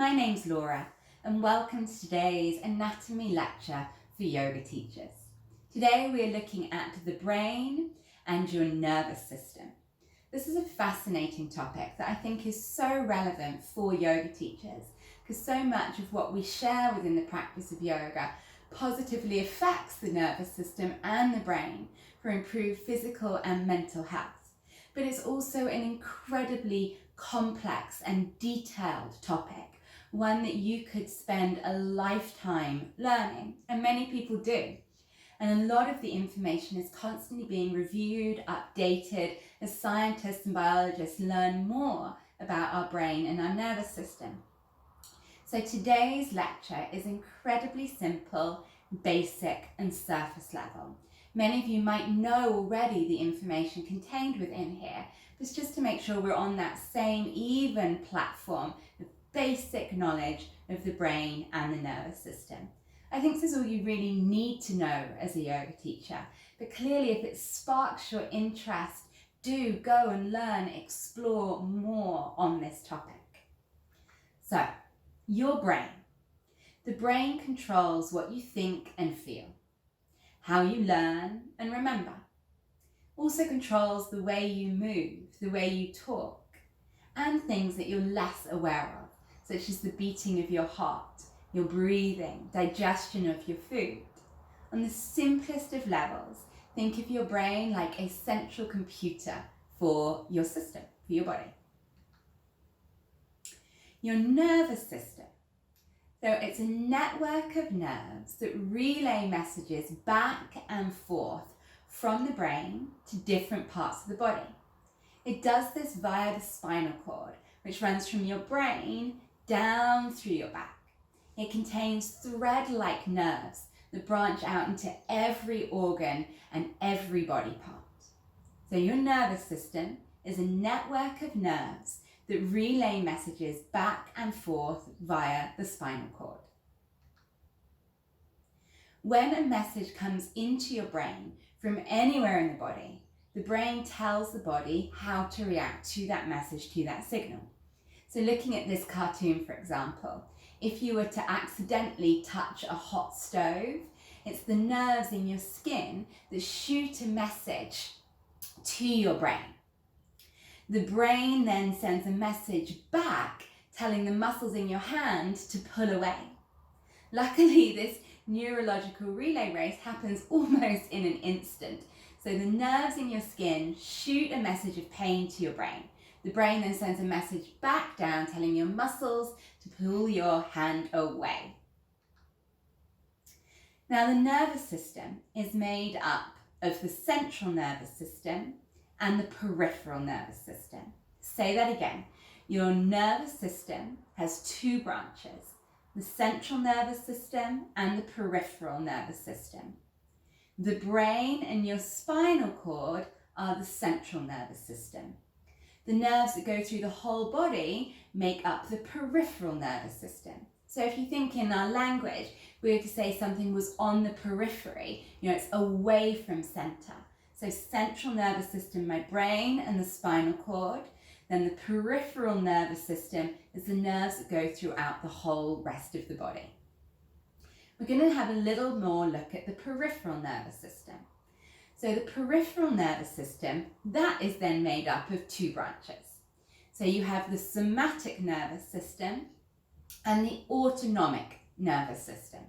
My name's Laura and welcome to today's anatomy lecture for yoga teachers. Today we're looking at the brain and your nervous system. This is a fascinating topic that I think is so relevant for yoga teachers because so much of what we share within the practice of yoga positively affects the nervous system and the brain for improved physical and mental health. But it's also an incredibly complex and detailed topic, one that you could spend a lifetime learning, and many people do. And a lot of the information is constantly being reviewed, updated, as scientists and biologists learn more about our brain and our nervous system. So today's lecture is incredibly simple, basic, and surface level. Many of you might know already the information contained within here, but it's just to make sure we're on that same even platform of basic knowledge of the brain and the nervous system. I think this is all you really need to know as a yoga teacher, but clearly if it sparks your interest, do go and learn, explore more on this topic. So, your brain. The brain controls what you think and feel, how you learn and remember. Also controls the way you move, the way you talk, and things that you're less aware of, such as the beating of your heart, your breathing, digestion of your food. On the simplest of levels, think of your brain like a central computer for your system, for your body. Your nervous system. So it's a network of nerves that relay messages back and forth from the brain to different parts of the body. It does this via the spinal cord, which runs from your brain down through your back. It contains thread-like nerves that branch out into every organ and every body part. So your nervous system is a network of nerves that relay messages back and forth via the spinal cord. When a message comes into your brain from anywhere in the body, the brain tells the body how to react to that message, to that signal. So looking at this cartoon, for example, if you were to accidentally touch a hot stove, it's the nerves in your skin that shoot a message to your brain. The brain then sends a message back telling the muscles in your hand to pull away. Luckily, this neurological relay race happens almost in an instant. So the nerves in your skin shoot a message of pain to your brain. The brain then sends a message back down telling your muscles to pull your hand away. Now the nervous system is made up of the central nervous system and the peripheral nervous system. Say that again. Your nervous system has two branches, the central nervous system and the peripheral nervous system. The brain and your spinal cord are the central nervous system. The nerves that go through the whole body make up the peripheral nervous system. So if you think in our language, we were to say something was on the periphery, it's away from center. So central nervous system, my brain and the spinal cord. Then the peripheral nervous system is the nerves that go throughout the whole rest of the body. We're going to have a little more look at the peripheral nervous system. So the peripheral nervous system, that is then made up of two branches. So you have the somatic nervous system and the autonomic nervous system.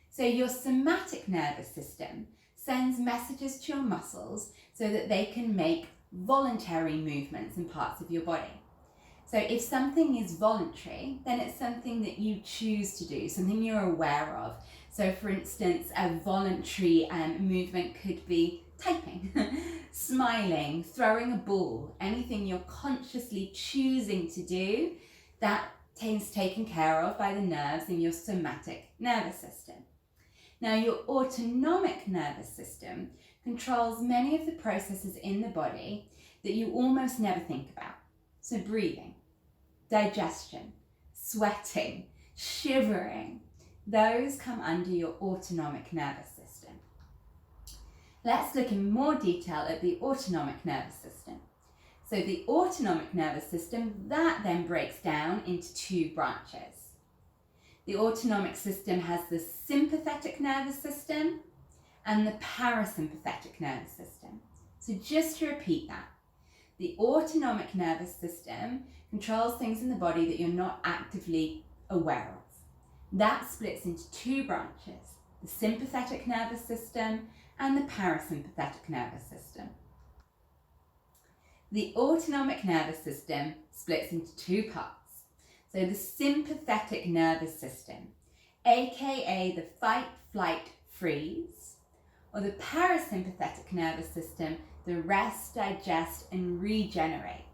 So your somatic nervous system sends messages to your muscles so that they can make voluntary movements in parts of your body. So if something is voluntary, then it's something that you choose to do, something you're aware of. So for instance, a voluntary movement could be typing, smiling, throwing a ball, anything you're consciously choosing to do, that is taken care of by the nerves in your somatic nervous system. Now your autonomic nervous system controls many of the processes in the body that you almost never think about. So breathing, digestion, sweating, shivering, those come under your autonomic nervous system. Let's look in more detail at the autonomic nervous system. So the autonomic nervous system, that then breaks down into two branches. The autonomic system has the sympathetic nervous system and the parasympathetic nervous system. So just to repeat that, the autonomic nervous system controls things in the body that you're not actively aware of. That splits into two branches, the sympathetic nervous system and the parasympathetic nervous system. The autonomic nervous system splits into two parts. So the sympathetic nervous system, aka the fight, flight, freeze, or the parasympathetic nervous system, the rest, digest, and regenerate.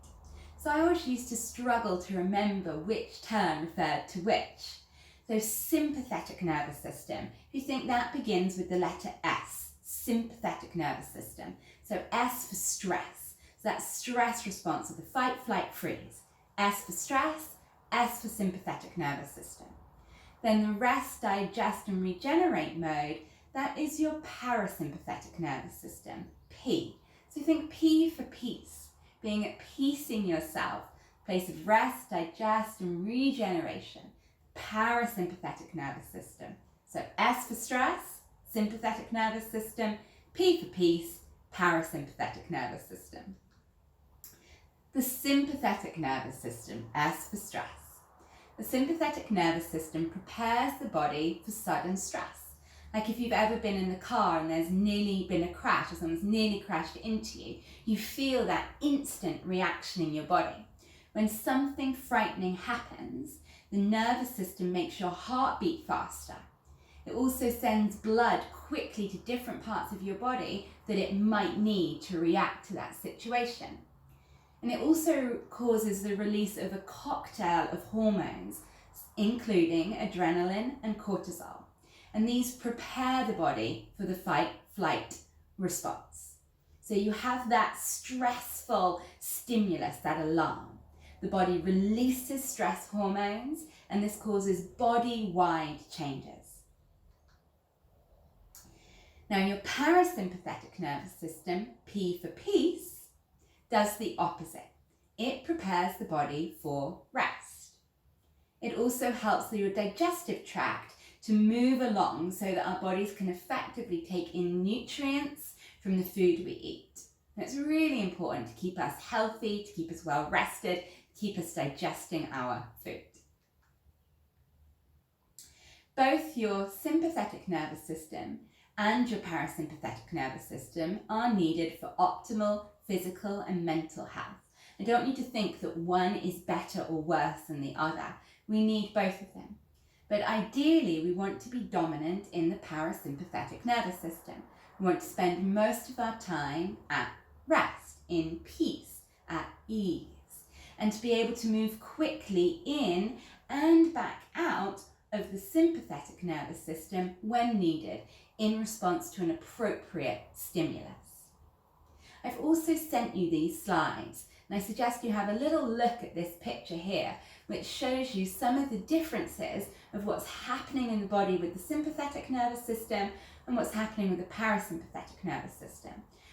So I always used to struggle to remember which term referred to which. So sympathetic nervous system, if you think that begins with the letter S, sympathetic nervous system. So S for stress. So that stress response of the fight, flight, freeze. S for stress, S for sympathetic nervous system. Then the rest, digest, and regenerate mode, that is your parasympathetic nervous system, P. So think P for peace, being at peace in yourself, place of rest, digest, and regeneration, parasympathetic nervous system. So S for stress, sympathetic nervous system, P for peace, parasympathetic nervous system. The sympathetic nervous system, S for stress. The sympathetic nervous system prepares the body for sudden stress. Like if you've ever been in the car and there's nearly been a crash or someone's nearly crashed into you, you feel that instant reaction in your body. When something frightening happens, the nervous system makes your heart beat faster. It also sends blood quickly to different parts of your body that it might need to react to that situation. And it also causes the release of a cocktail of hormones, including adrenaline and cortisol. And these prepare the body for the fight, flight response. So you have that stressful stimulus, that alarm. The body releases stress hormones, and this causes body-wide changes. Now your parasympathetic nervous system, P for peace, does the opposite. It prepares the body for rest. It also helps your digestive tract to move along so that our bodies can effectively take in nutrients from the food we eat. And it's really important to keep us healthy, to keep us well rested, to keep us digesting our food. Both your sympathetic nervous system and your parasympathetic nervous system are needed for optimal physical and mental health. I don't need to think that one is better or worse than the other. We need both of them. But ideally, we want to be dominant in the parasympathetic nervous system. We want to spend most of our time at rest, in peace, at ease, and to be able to move quickly in and back out of the sympathetic nervous system when needed in response to an appropriate stimulus. I've also sent you these slides, and I suggest you have a little look at this picture here, which shows you some of the differences of what's happening in the body with the sympathetic nervous system and what's happening with the parasympathetic nervous system.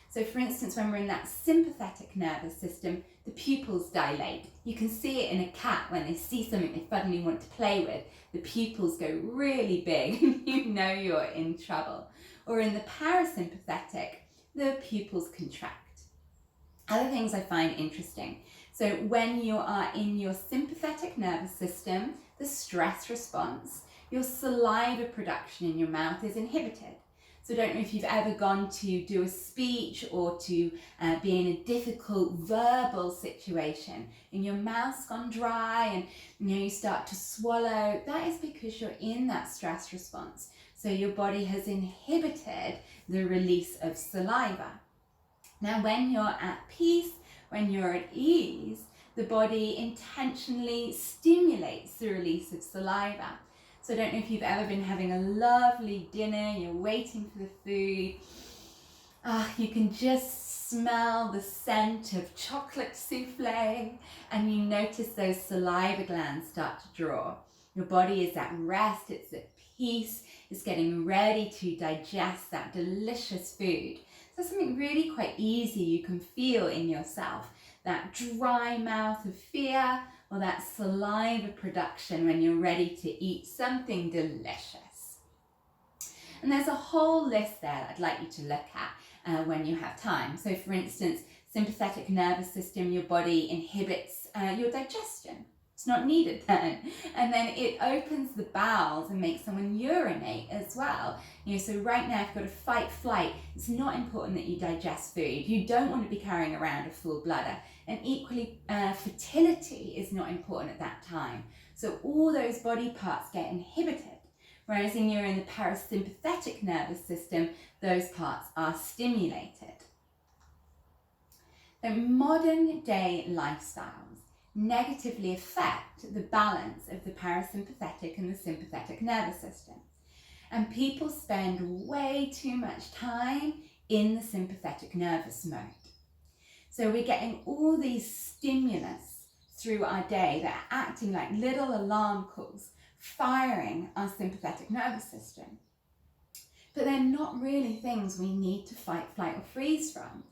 So for instance, when we're in that sympathetic nervous system, the pupils dilate. You can see it in a cat when they see something they suddenly want to play with. The pupils go really big and you know you're in trouble. Or in the parasympathetic, the pupils contract. Other things I find interesting. So when you are in your sympathetic nervous system, the stress response, your saliva production in your mouth is inhibited. So I don't know if you've ever gone to do a speech or to be in a difficult verbal situation and your mouth's gone dry and you start to swallow. That is because you're in that stress response. So your body has inhibited the release of saliva. Now when you're at peace, when you're at ease, the body intentionally stimulates the release of saliva. So I don't know if you've ever been having a lovely dinner, you're waiting for the food. You can just smell the scent of chocolate souffle and you notice those saliva glands start to draw. Your body is at rest, it's at peace, it's getting ready to digest that delicious food. So something really quite easy you can feel in yourself. that dry mouth of fear, or that saliva production when you're ready to eat something delicious. And there's a whole list there that I'd like you to look at when you have time. So for instance, sympathetic nervous system, your body inhibits your digestion. It's not needed then. And then it opens the bowels and makes someone urinate as well. So right now, if you've got a fight flight, it's not important that you digest food. You don't want to be carrying around a full bladder. And equally, fertility is not important at that time. So all those body parts get inhibited. Whereas when you're in the parasympathetic nervous system, those parts are stimulated. So modern day lifestyles negatively affect the balance of the parasympathetic and the sympathetic nervous system. And people spend way too much time in the sympathetic nervous mode. So we're getting all these stimulus through our day that are acting like little alarm calls, firing our sympathetic nervous system. But they're not really things we need to fight, flight, or freeze from.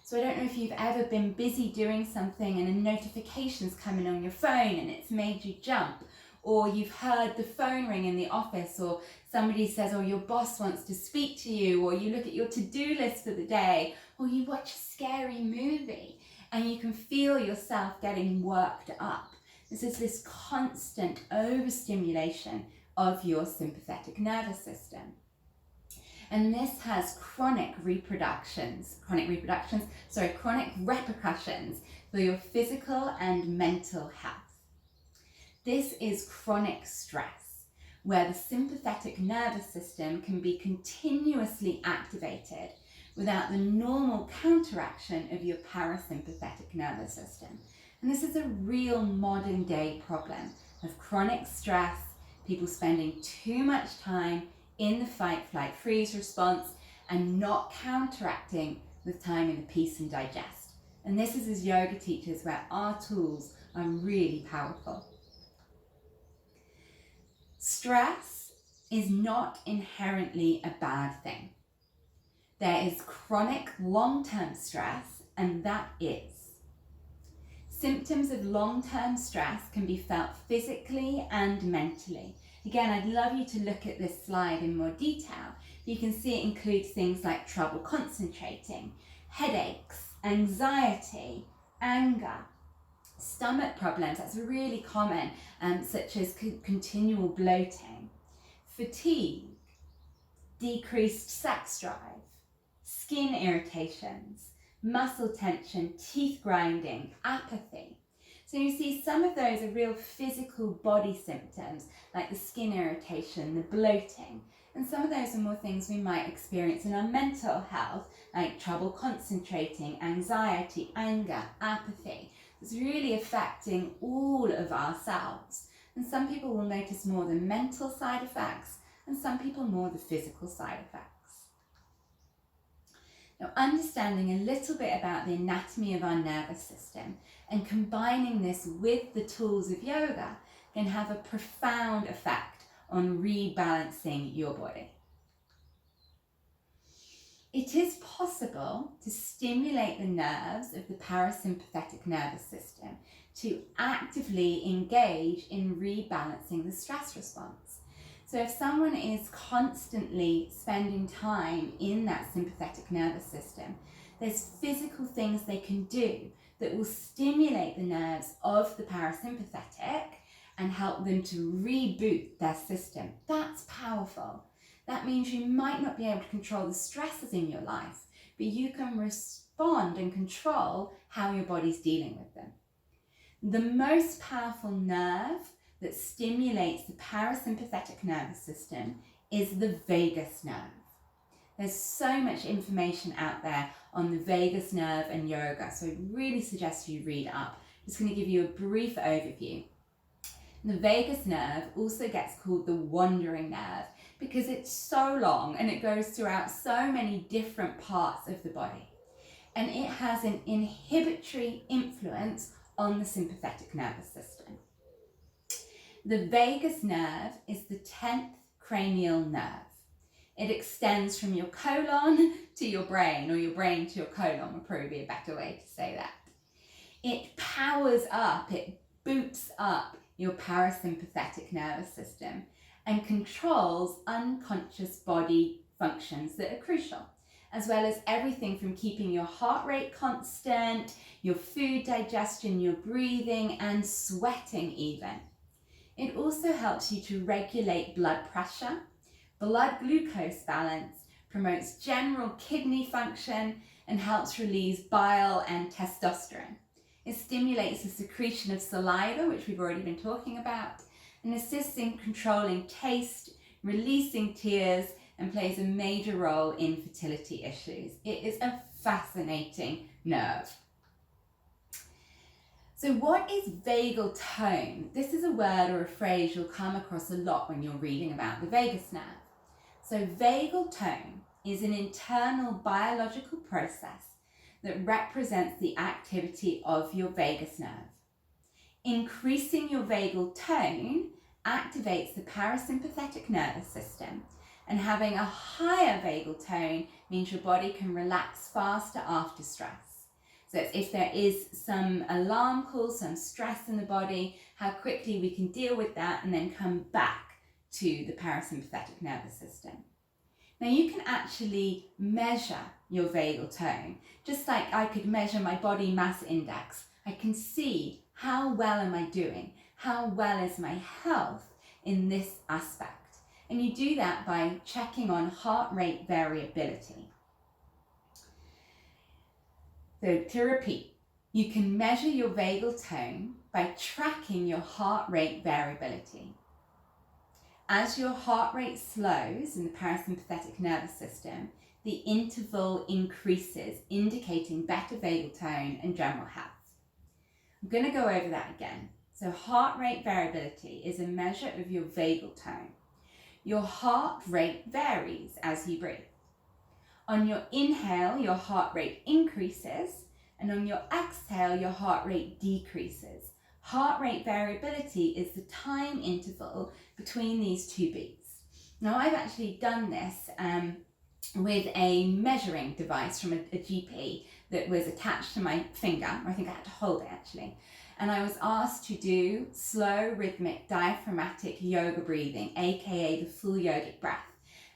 So I don't know if you've ever been busy doing something and a notification's coming on your phone and it's made you jump, or you've heard the phone ring in the office, or somebody says, oh, your boss wants to speak to you, or you look at your to-do list for the day, or you watch a scary movie and you can feel yourself getting worked up. This is this constant overstimulation of your sympathetic nervous system. And this has chronic repercussions for your physical and mental health. This is chronic stress, where the sympathetic nervous system can be continuously activated without the normal counteraction of your parasympathetic nervous system. And this is a real modern day problem of chronic stress, people spending too much time in the fight, flight, freeze response and not counteracting with time in the peace and digest. And this is as yoga teachers where our tools are really powerful. Stress is not inherently a bad thing. There is chronic long-term stress, and that is. Symptoms of long-term stress can be felt physically and mentally. Again, I'd love you to look at this slide in more detail. You can see it includes things like trouble concentrating, headaches, anxiety, anger, stomach problems, that's really common, such as continual bloating, fatigue, decreased sex drive, skin irritations, muscle tension, teeth grinding, apathy. So you see some of those are real physical body symptoms like the skin irritation, the bloating, and some of those are more things we might experience in our mental health like trouble concentrating, anxiety, anger, apathy. It's really affecting all of ourselves. And some people will notice more the mental side effects and some people more the physical side effects. Now, understanding a little bit about the anatomy of our nervous system and combining this with the tools of yoga can have a profound effect on rebalancing your body. It is possible to stimulate the nerves of the parasympathetic nervous system to actively engage in rebalancing the stress response. So if someone is constantly spending time in that sympathetic nervous system, there's physical things they can do that will stimulate the nerves of the parasympathetic and help them to reboot their system. That's powerful. That means you might not be able to control the stresses in your life, but you can respond and control how your body's dealing with them. The most powerful nerve that stimulates the parasympathetic nervous system is the vagus nerve. There's so much information out there on the vagus nerve and yoga, so I really suggest you read up. I'm just going to give you a brief overview. The vagus nerve also gets called the wandering nerve because it's so long and it goes throughout so many different parts of the body. And it has an inhibitory influence on the sympathetic nervous system. The vagus nerve is the 10th cranial nerve. It extends from your colon to your brain, or your brain to your colon would probably be a better way to say that. It powers up, it boots up your parasympathetic nervous system and controls unconscious body functions that are crucial, as well as everything from keeping your heart rate constant, your food digestion, your breathing, and sweating even. It also helps you to regulate blood pressure, blood glucose balance, promotes general kidney function, and helps release bile and testosterone. It stimulates the secretion of saliva, which we've already been talking about, and assists in controlling taste, releasing tears, and plays a major role in fertility issues. It is a fascinating nerve. So what is vagal tone? This is a word or a phrase you'll come across a lot when you're reading about the vagus nerve. So vagal tone is an internal biological process that represents the activity of your vagus nerve. Increasing your vagal tone activates the parasympathetic nervous system, and having a higher vagal tone means your body can relax faster after stress. So it's if there is some alarm call, some stress in the body, how quickly we can deal with that and then come back to the parasympathetic nervous system. Now you can actually measure your vagal tone, just like I could measure my body mass index. I can see how well am I doing, how well is my health in this aspect. And you do that by checking on heart rate variability. So to repeat, you can measure your vagal tone by tracking your heart rate variability. As your heart rate slows in the parasympathetic nervous system, the interval increases, indicating better vagal tone and general health. I'm going to go over that again. So heart rate variability is a measure of your vagal tone. Your heart rate varies as you breathe. On your inhale, your heart rate increases, and on your exhale, your heart rate decreases. Heart rate variability is the time interval between these two beats. Now, I've actually done this with a measuring device from a GP that was attached to my finger. I think I had to hold it actually. And I was asked to do slow, rhythmic, diaphragmatic yoga breathing, aka the full yogic breath.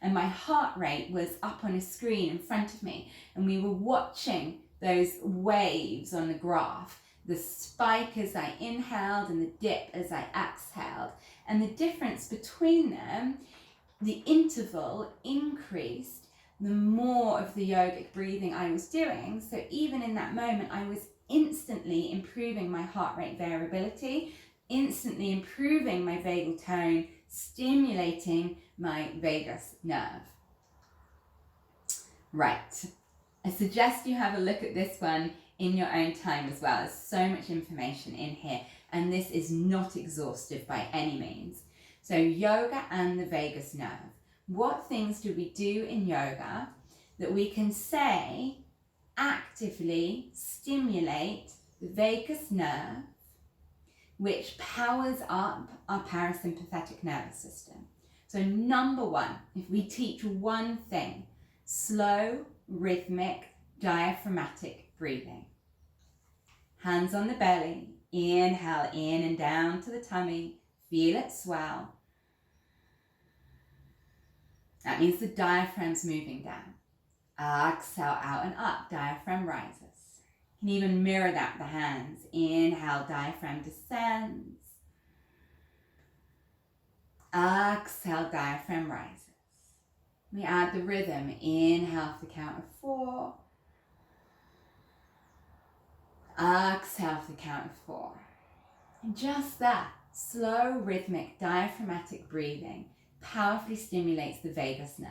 And my heart rate was up on a screen in front of me, and we were watching those waves on the graph, the spike as I inhaled and the dip as I exhaled. And the difference between them, the interval increased the more of the yogic breathing I was doing. So even in that moment, I was instantly improving my heart rate variability, instantly improving my vagal tone, stimulating my vagus nerve. Right, I suggest you have a look at this one in your own time as well. There's so much information in here, and this is not exhaustive by any means. So yoga and the vagus nerve. What things do we do in yoga that we can say actively stimulate the vagus nerve, which powers up our parasympathetic nervous system? So number one, if we teach one thing, slow, rhythmic, diaphragmatic breathing. Hands on the belly, inhale in and down to the tummy, feel it swell. That means the diaphragm's moving down. Exhale out and up, diaphragm rises. You can even mirror that with the hands. Inhale, diaphragm descends. Exhale, diaphragm rises. We add the rhythm. Inhale for the count of 4. Exhale for the count of 4. And just that slow, rhythmic, diaphragmatic breathing powerfully stimulates the vagus nerve.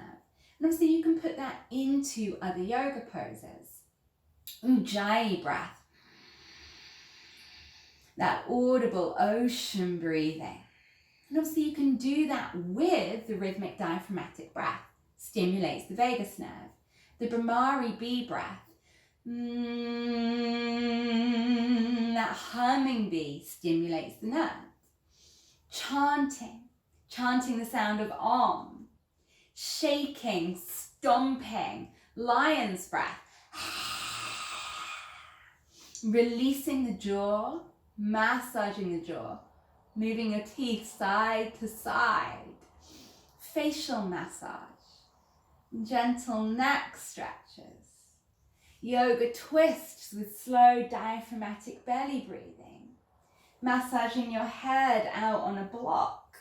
And obviously you can put that into other yoga poses. Ujjayi breath. That audible ocean breathing. And obviously you can do that with the rhythmic diaphragmatic breath. Stimulates the vagus nerve. The Bhramari bee breath. That humming bee stimulates the nerve. Chanting the sound of Om. Shaking, stomping, lion's breath. Releasing the jaw, massaging the jaw, moving your teeth side to side. Facial massage, gentle neck stretches. Yoga twists with slow diaphragmatic belly breathing. Massaging your head out on a block.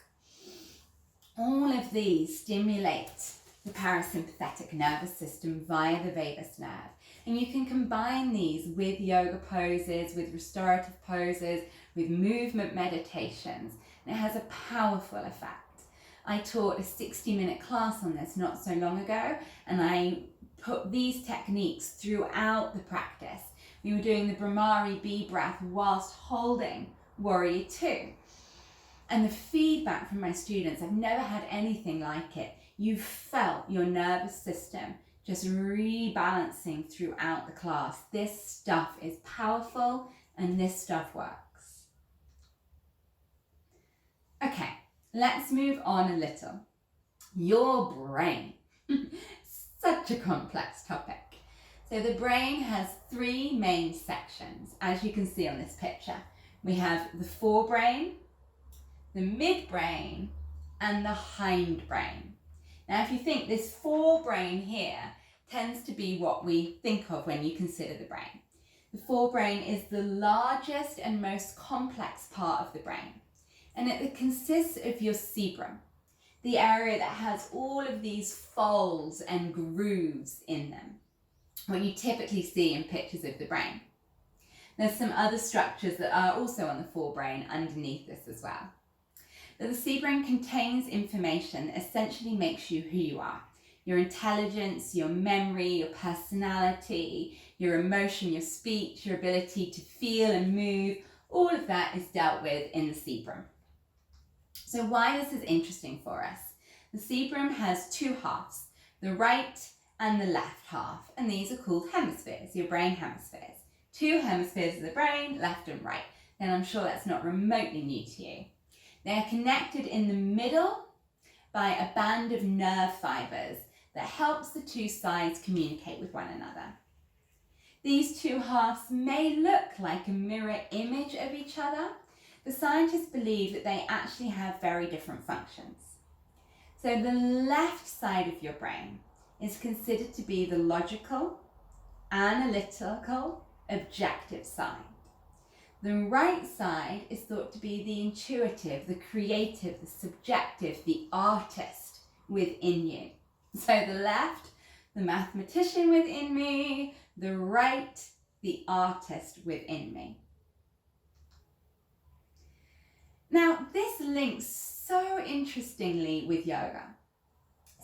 All of these stimulate the parasympathetic nervous system via the vagus nerve. And you can combine these with yoga poses, with restorative poses, with movement meditations. And it has a powerful effect. I taught a 60-minute class on this not so long ago, and I put these techniques throughout the practice. We were doing the Brahmari bee breath whilst holding Warrior Two. And the feedback from my students, I've never had anything like it. You felt your nervous system just rebalancing throughout the class. This stuff is powerful and this stuff works. Okay, let's move on a little. Your brain. Such a complex topic. So the brain has three main sections, as you can see on this picture. We have the forebrain, the midbrain, and the hindbrain. Now, if you think this forebrain here tends to be what we think of when you consider the brain. The forebrain is the largest and most complex part of the brain, and it consists of your cerebrum, the area that has all of these folds and grooves in them, what you typically see in pictures of the brain. There's some other structures that are also on the forebrain underneath this as well. But the cerebrum contains information that essentially makes you who you are. Your intelligence, your memory, your personality, your emotion, your speech, your ability to feel and move, all of that is dealt with in the cerebrum. So why this is interesting for us? The cerebrum has two halves, the right and the left half, and these are called hemispheres, your brain hemispheres. Two hemispheres of the brain, left and right. And I'm sure that's not remotely new to you. They are connected in the middle by a band of nerve fibers that helps the two sides communicate with one another. These two halves may look like a mirror image of each other, but scientists believe that they actually have very different functions. So the left side of your brain is considered to be the logical, analytical, objective side. The right side is thought to be the intuitive, the creative, the subjective, the artist within you. So the left, the mathematician within me, the right, the artist within me. Now, this links so interestingly with yoga.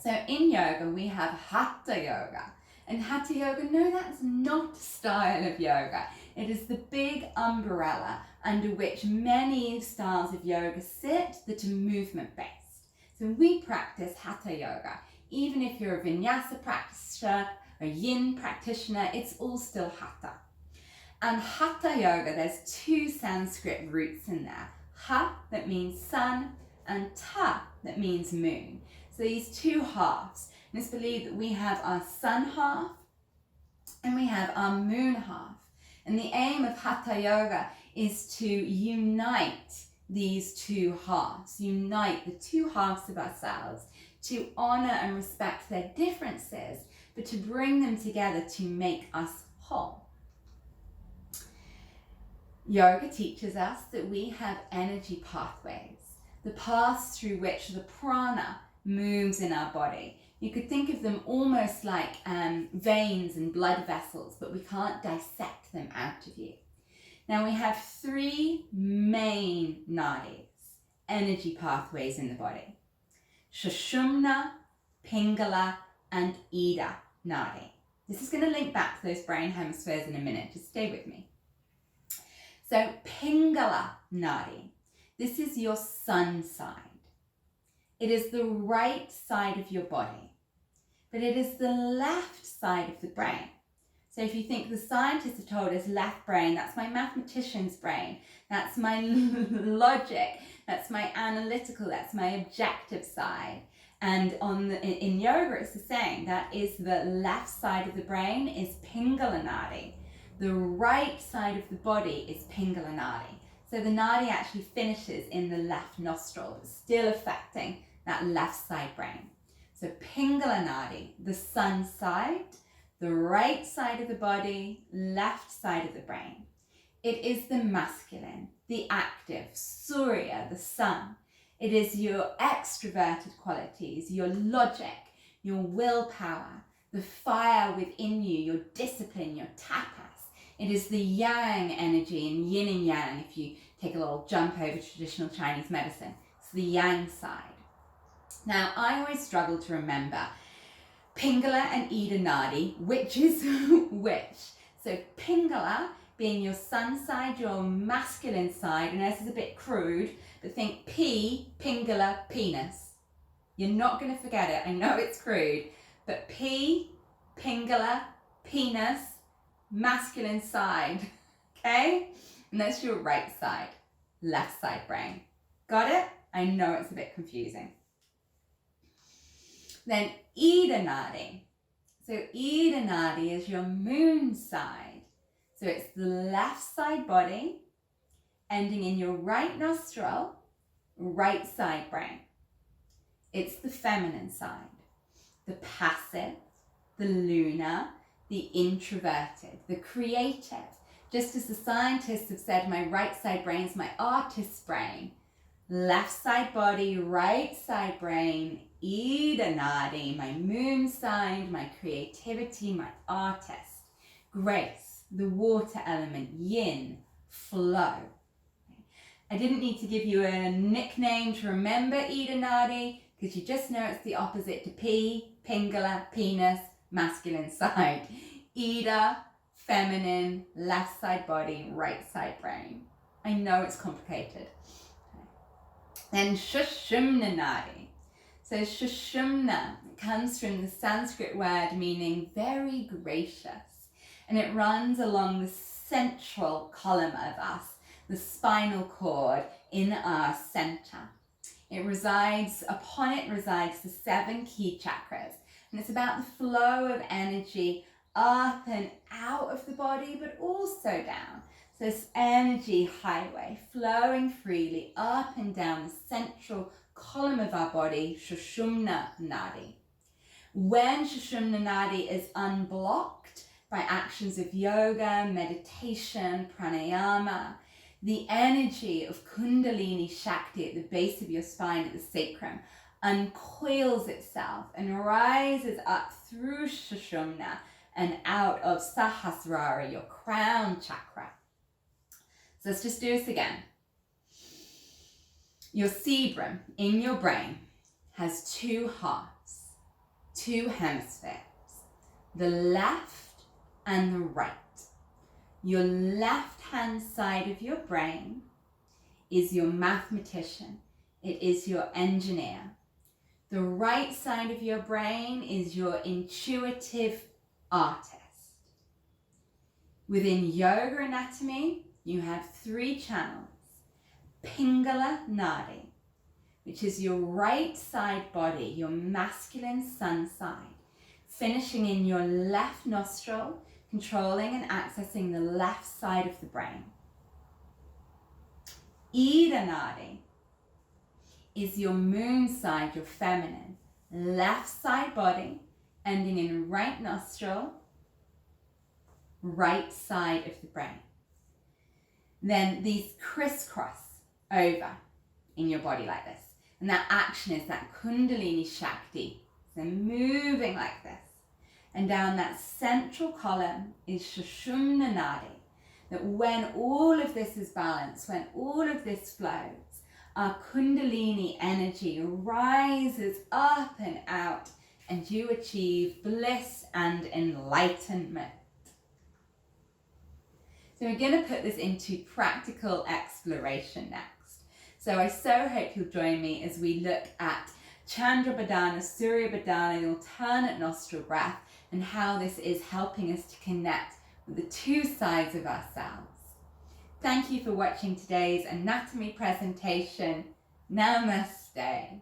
So in yoga, we have Hatha Yoga. And Hatha Yoga, no, that's not a style of yoga. It is the big umbrella under which many styles of yoga sit that are movement-based. So we practice Hatha Yoga. Even if you're a Vinyasa practitioner, a Yin practitioner, it's all still Hatha. And Hatha Yoga, there's two Sanskrit roots in there. Ha, that means sun, and Ta, that means moon. So these two halves. And it's believed that we have our sun half and we have our moon half. And the aim of Hatha Yoga is to unite these two halves, unite the two halves of ourselves, to honor and respect their differences, but to bring them together to make us whole. Yoga teaches us that we have energy pathways, the paths through which the prana moves in our body. You could think of them almost like veins and blood vessels, but we can't dissect them out of you. Now we have three main nadis, energy pathways in the body. Sushumna, Pingala, and Ida nadi. This is going to link back to those brain hemispheres in a minute, just stay with me. So Pingala nadi, this is your sun side. It is the right side of your body, but it is the left side of the brain. So if you think the scientists have told us left brain, that's my mathematician's brain, that's my logic, that's my analytical, that's my objective side. And in yoga, it's the same. That is the left side of the brain is Pingala nadi. The right side of the body is Pingala Nadi. So the nadi actually finishes in the left nostril, but still affecting that left side brain. So Pingala Nadi, the sun side, the right side of the body, left side of the brain. It is the masculine, the active, Surya, the sun. It is your extroverted qualities, your logic, your willpower, the fire within you, your discipline, your tapas. It is the yang energy and yin and yang, if you take a little jump over traditional Chinese medicine. It's the yang side. Now, I always struggle to remember Pingala and Ida Nadi, which is which. So Pingala being your sun side, your masculine side, and this is a bit crude, but think P, Pingala, penis. You're not going to forget it. I know it's crude, but P, Pingala, penis, masculine side, okay? And that's your right side, left side brain. Got it? I know it's a bit confusing. Then Ida Nadi. So Ida Nadi is your moon side. So it's the left side body, ending in your right nostril, right side brain. It's the feminine side, the passive, the lunar, the introverted, the creative. Just as the scientists have said, my right side brain is my artist's brain. Left side body, right side brain, Ida Nadi, my moon side, my creativity, my artist. Grace, the water element, yin, flow. I didn't need to give you a nickname to remember Ida Nadi, because you just know it's the opposite to P, Pingala, penis, masculine side. Ida, feminine, left side body, right side brain. I know it's complicated. Then Sushumna Nadi. So Sushumna comes from the Sanskrit word meaning very gracious, and it runs along the central column of us, the spinal cord in our center. Upon it resides the 7 key chakras, and it's about the flow of energy up and out of the body, but also down. So this energy highway flowing freely up and down the central column of our body, Sushumna Nadi. When Sushumna Nadi is unblocked by actions of yoga, meditation, pranayama, the energy of Kundalini Shakti at the base of your spine, at the sacrum, uncoils itself and rises up through Sushumna and out of Sahasrara, your crown chakra. So let's just do this again. Your cerebrum in your brain has 2 halves, 2 hemispheres, the left and the right. Your left-hand side of your brain is your mathematician. It is your engineer. The right side of your brain is your intuitive artist. Within yoga anatomy, you have 3 channels. Pingala Nadi, which is your right side body, your masculine sun side, finishing in your left nostril, controlling and accessing the left side of the brain. Ida Nadi is your moon side, your feminine, left side body, ending in right nostril, right side of the brain. Then these crisscross over in your body like this. And that action is that Kundalini Shakti. So moving like this. And down that central column is Sushumna Nadi. That when all of this is balanced, when all of this flows, our Kundalini energy rises up and out, and you achieve bliss and enlightenment. So we're going to put this into practical exploration next. So I so hope you'll join me as we look at Chandra Badana, Surya Badana, the alternate nostril breath, and how this is helping us to connect with the 2 sides of ourselves. Thank you for watching today's anatomy presentation. Namaste.